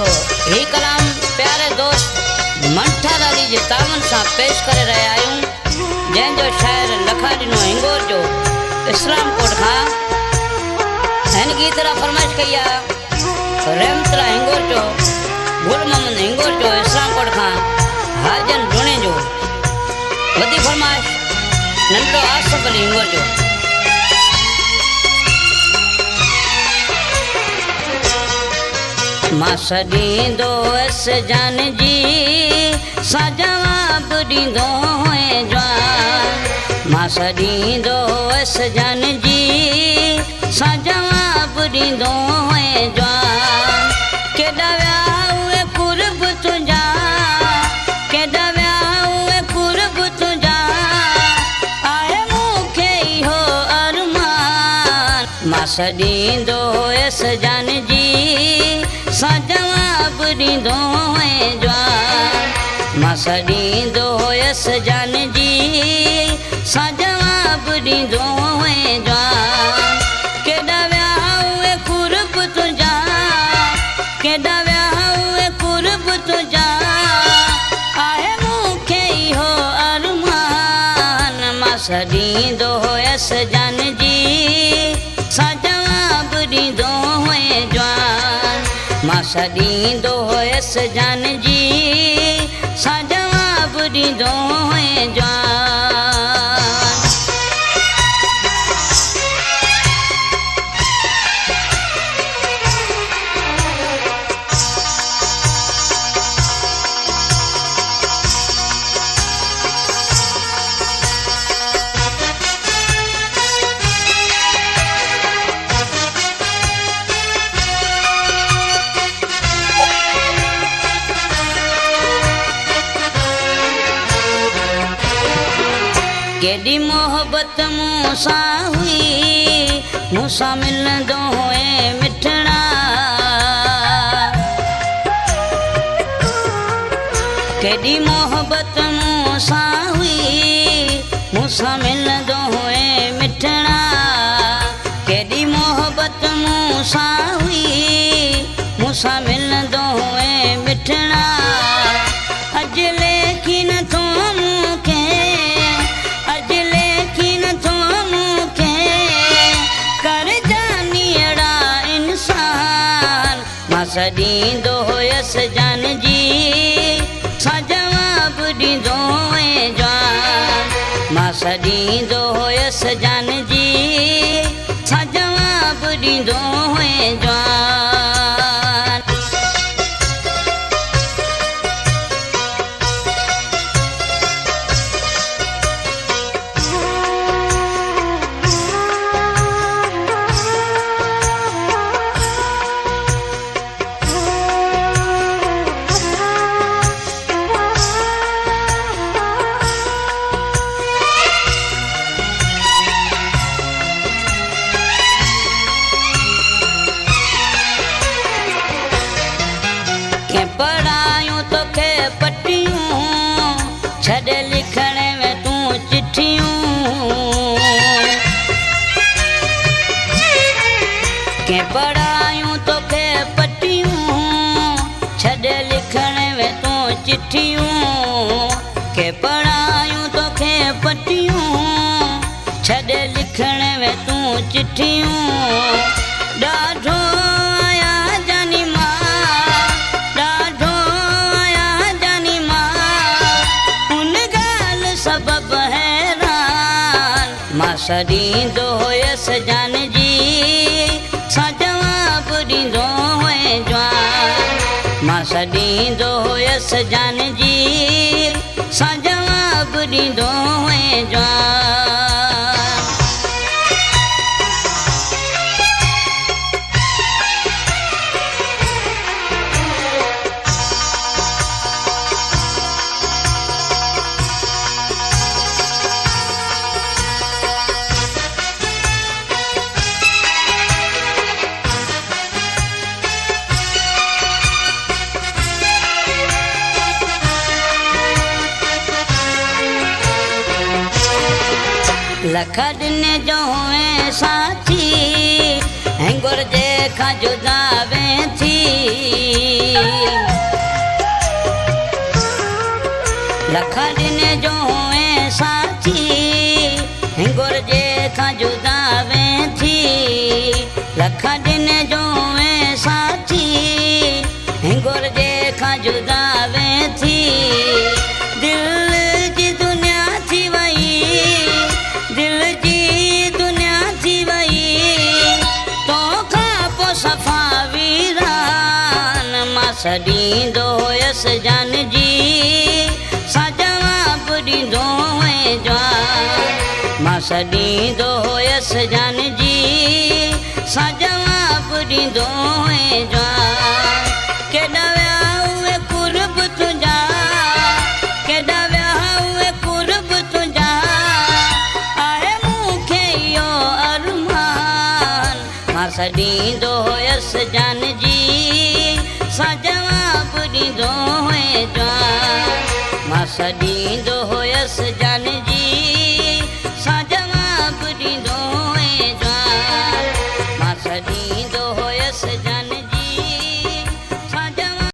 थो। ही कलाम प्यारे दोस्त मंठार अली जे तावन सां पेश करे रहिया आहियूं, जंहिंजो शाइर लखा ॾिनो हिंगोर जो इस्लामकोट खां। हिन गीत रा फरमाइश कई आहे रहमतुल्लाह हिंगोर जो, गुल मोहम्मद हिंगोर जो इस्लामकोट खां, हाजन ढूणे जो। वधी फरमाइश नंढड़ो आसफ अली हिंगोर जो। मां सॾींदो हुअसि जान जी, सा जवाब ॾींदो हुए जवान। मां सॾींदो हुअसि जान जी, सा जवाब ॾींदो हुए जवान। केॾा विया उहे कुर्ब तुंहिंजा, केॾा विया उहे कुर्ब तुंहिंजा, आहे मूंखे इहो अरमान। मां सॾींदो हुअसि जान जी, सा जवाब ॾींदो हुए जवान। मां सॾींदो हुयसि जान जी, सा जवाब ॾींदो हुए जवान। केॾा विया उहे कुर्ब तुंहिंजा, केॾा विया उहे कुर्ब तुंहिंजा, आहे मूंखे इहो अरमान। मां सॾींदो हुयसि जान जी, सा जवाब ॾींदो हुए जवान। मां सॾींदो हुयसि जान जी, सा जवाब ॾींदो हुए जवान। केॾी मोहबत मूंसां हुई, मूंसां मिलंदो हुए मिठड़ा। केॾी मोहबत मूंसां हुई, मूंसां मिलंदो हुए मिठड़ा। केॾी मोहबत मूंसां हुई, मूंसां मिलंदो हुए मिठड़ा। अॼु लेखी नथो मूंखे, सॾींदो हुयसि जान जी, सा जवाब ॾींदो हुए जवान। मां सॾींदो हुयसि जान जी, सा जवाब ॾींदो हुए जवान। पढ़ायूं तोखे पटियूं, छॾे लिखण में तूं चिठियूं। के पढ़ायूं तोखे पटियूं, छॾे लिखण में तूं चिठियूं। के पढ़ायूं तोखे पटियूं, छॾे लिखण में तूं चिठियूं। ॾाढो सॾींदो हुयसि जान जी, सा जवाब ॾींदो हुए जवान। मां सॾींदो हुयसि जान जी, सा जवाब ॾींदो हुए जवान। लखा ॾिने जो हुए साथी, हिंगुर जे खां जुदा वे थी। लखा ॾिने जो हुए साथी हिंगोर जे खां जुदा वें थी लखा ॾिने जो हुए साथी हिंगोर जे खां जुदा वें थी दिल जी दुनिया थी वई दिल जी दुनिया थी वई तोखां पोइ सफ़ा वीरान मां छॾींदो हुयसि जान जी सा जवाब ॾींदो हुए जवान मां छॾींदो हुयसि जान जी सा जवाब ॾींदो हुए जवान केॾा विया उहे कुर्ब तुंहिंजा केॾा विया उहे कुर्ब तुंहिंजा आहे मूंखे इहो अरमान मां छॾींदो हुयसि जान जी सा जवाब ॾींदो हुए जवान मां छॾींदो हुयसि जान जी सा जवाब ॾींदो हुए जवान मां छॾी